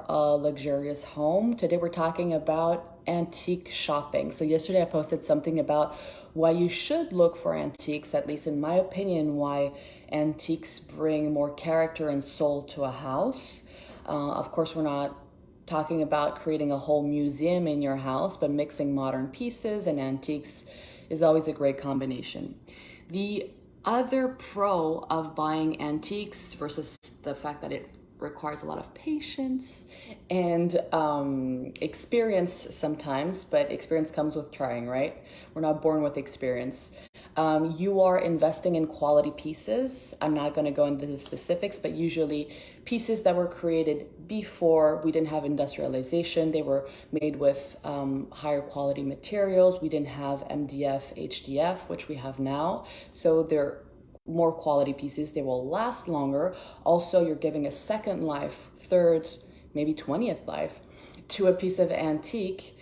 a luxurious home. Today we're talking about antique shopping. So yesterday I posted something about why you should look for antiques, at least in my opinion, why antiques bring more character and soul to a house. Of course, we're not talking about creating a whole museum in your house, but mixing modern pieces and antiques is always a great combination. The other pro of buying antiques versus the fact that it requires a lot of patience and experience sometimes, but experience comes with trying, right? We're not born with experience. You are investing in quality pieces. I'm not going to go into the specifics, but usually pieces that were created before we didn't have industrialization. They were made with higher quality materials. We didn't have MDF, HDF, which we have now. So they're more quality pieces. They will last longer. Also, you're giving a second life, third, maybe 20th life to a piece of antique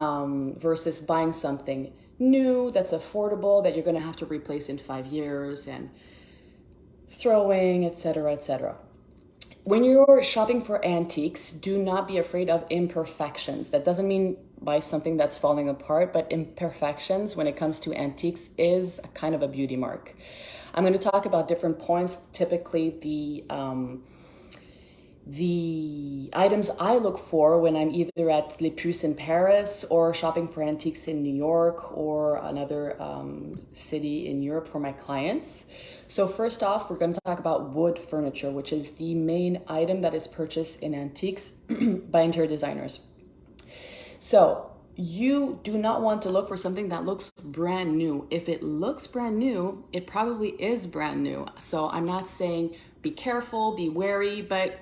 versus buying something new that's affordable that you're going to have to replace in 5 years and throwing, etc., etc. When you're shopping for antiques, do not be afraid of imperfections. That doesn't mean buy something that's falling apart, but imperfections when it comes to antiques is kind of a beauty mark. I'm going to talk about different points. Typically, the items I look for when I'm either at Les Puces in Paris or shopping for antiques in New York or another city in Europe for my clients. So first off, we're going to talk about wood furniture, which is the main item that is purchased in antiques by interior designers. So you do not want to look for something that looks brand new. If it looks brand new, it probably is brand new. So I'm not saying be careful, be wary, but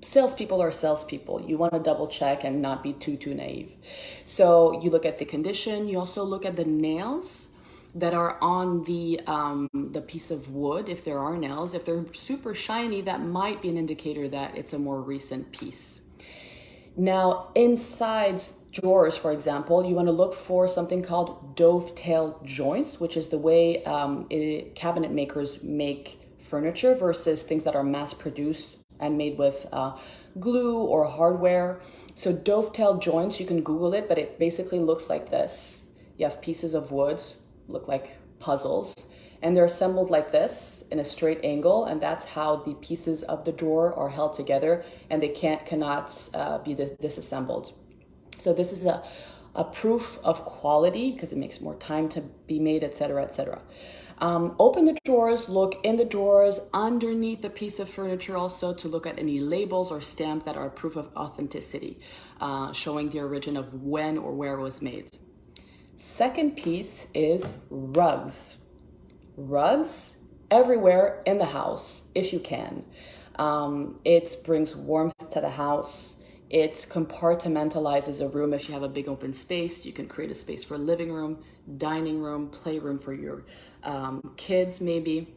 salespeople are salespeople. You want to double check and not be too naive. So you look at the condition. You also look at the nails that are on the piece of wood. If there are nails, if they're super shiny, that might be an indicator that it's a more recent piece. Now, inside drawers, for example, you want to look for something called dovetail joints, which is the way cabinet makers make furniture versus things that are mass produced and made with glue or hardware. So dovetail joints, you can Google it, but it basically looks like this. You have pieces of wood, look like puzzles, and they're assembled like this in a straight angle, and that's how the pieces of the drawer are held together, and they cannot be disassembled. So this is a proof of quality because it makes more time to be made, etc., etc. Open the drawers, look in the drawers underneath the piece of furniture also to look at any labels or stamp that are proof of authenticity, showing the origin of when or where it was made. Second piece is rugs. Rugs everywhere in the house, if you can. It brings warmth to the house. It compartmentalizes a room. If you have a big open space, you can create a space for living room, dining room, playroom for your kids maybe.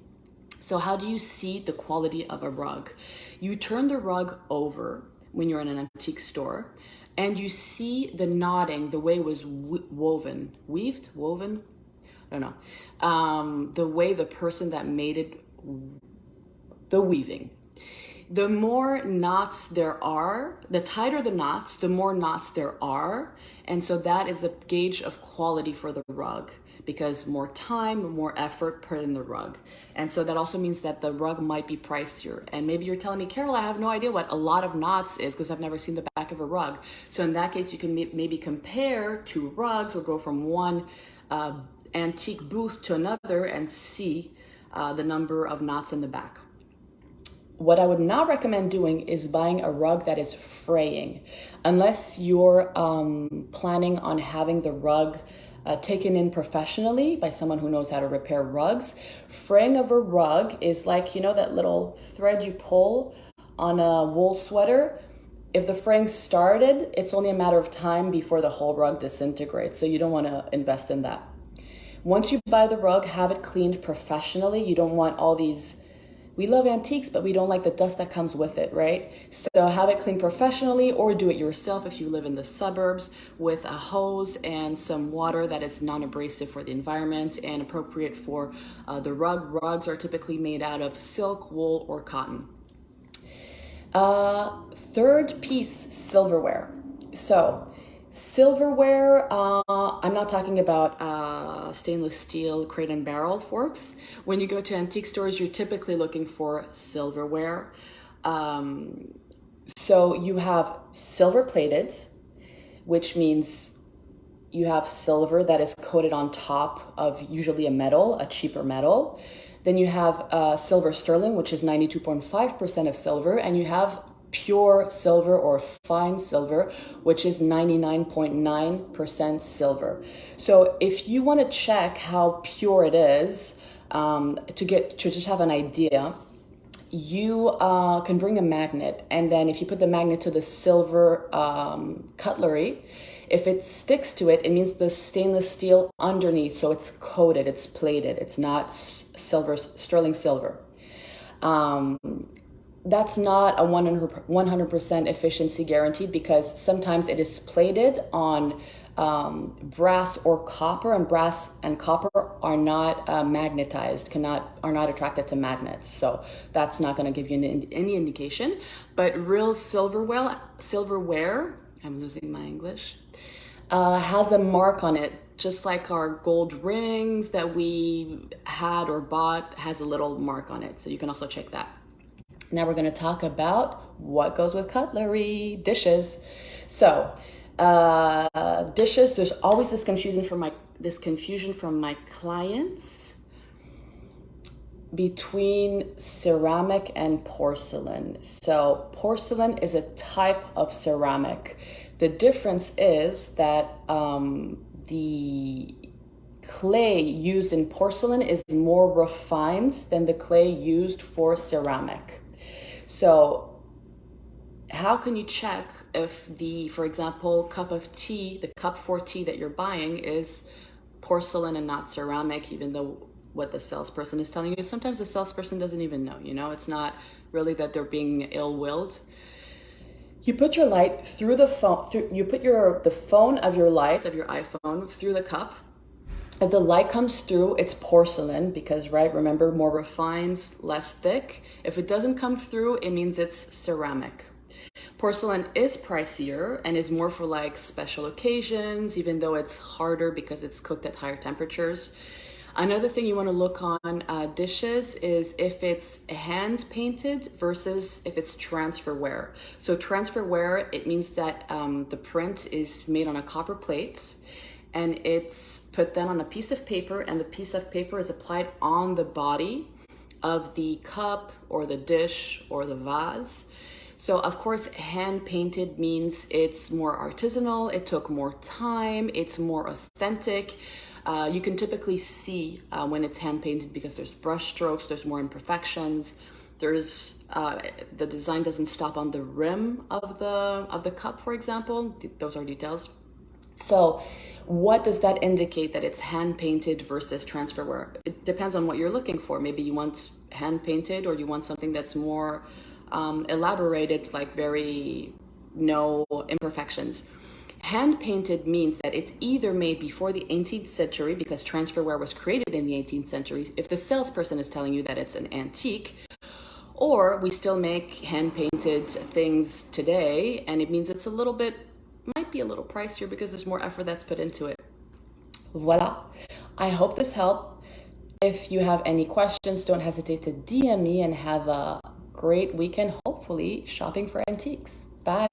So how do you see the quality of a rug? You turn the rug over when you're in an antique store and you see the knotting, the way it was woven, I don't know. The way the person that made it, the weaving. The more knots there are, the tighter the knots, the more knots there are. And so that is a gauge of quality for the rug because more time, more effort put in the rug. And so that also means that the rug might be pricier. And maybe you're telling me, Carol, I have no idea what a lot of knots is because I've never seen the back of a rug. So in that case, you can maybe compare two rugs or go from one antique booth to another and see the number of knots in the back. What I would not recommend doing is buying a rug that is fraying. Unless you're planning on having the rug taken in professionally by someone who knows how to repair rugs. Fraying of a rug is like, you know, that little thread you pull on a wool sweater. If the fraying started, it's only a matter of time before the whole rug disintegrates. So you don't want to invest in that. Once you buy the rug, have it cleaned professionally. You don't want all these, we love antiques, but we don't like the dust that comes with it, right? So have it cleaned professionally or do it yourself if you live in the suburbs with a hose and some water that is non-abrasive for the environment and appropriate for the rug. Rugs are typically made out of silk, wool, or cotton. Third piece, silverware. So, silverware, I'm not talking about stainless steel crate and barrel forks. When you go to antique stores, you're typically looking for silverware. So you have silver plated, which means you have silver that is coated on top of usually a metal, a cheaper metal. Then you have silver sterling, which is 92.5% of silver, and you have pure silver or fine silver, which is 99.9% silver. So if you want to check how pure it is, to just have an idea, you can bring a magnet, and then if you put the magnet to the silver cutlery, if it sticks to it, it means the stainless steel underneath, so it's coated, it's plated, it's not silver, sterling silver. That's not a 100% efficiency guaranteed, because sometimes it is plated on brass or copper, and brass and copper are not magnetized, are not attracted to magnets. So that's not going to give you any indication. But real silverware, I'm losing my English, has a mark on it, just like our gold rings that we had or bought has a little mark on it. So you can also check that. Now we're going to talk about what goes with cutlery, dishes. So dishes, there's always this confusion from my clients between ceramic and porcelain. So porcelain is a type of ceramic. The difference is that the clay used in porcelain is more refined than the clay used for ceramic. So how can you check if for example, cup of tea, the cup for tea that you're buying is porcelain and not ceramic, even though what the salesperson is telling you? Sometimes the salesperson doesn't even know, it's not really that they're being ill-willed. You put your light through the phone, you put the phone of your iPhone through the cup. If the light comes through, it's porcelain, because, right, remember, more refined, less thick. If it doesn't come through, it means it's ceramic. Porcelain is pricier and is more for like special occasions, even though it's harder because it's cooked at higher temperatures. Another thing you want to look on dishes is if it's hand painted versus if it's transferware. So transferware, it means that the print is made on a copper plate, and it's put then on a piece of paper, and the piece of paper is applied on the body of the cup or the dish or the vase. So of course, hand painted means it's more artisanal, it took more time, it's more authentic. You can typically see when it's hand painted because there's brush strokes, there's more imperfections. There's the design doesn't stop on the rim of the cup, for example. Those are details. So what does that indicate that it's hand painted versus transferware? It depends on what you're looking for. Maybe you want hand painted, or you want something that's more elaborated, like no imperfections. Hand painted means that it's either made before the 18th century, because transferware was created in the 18th century, if the salesperson is telling you that it's an antique, or we still make hand painted things today, and it means it's might be a little pricier because there's more effort that's put into it. Voila. I hope this helped. If you have any questions, don't hesitate to DM me, and have a great weekend, hopefully shopping for antiques. Bye.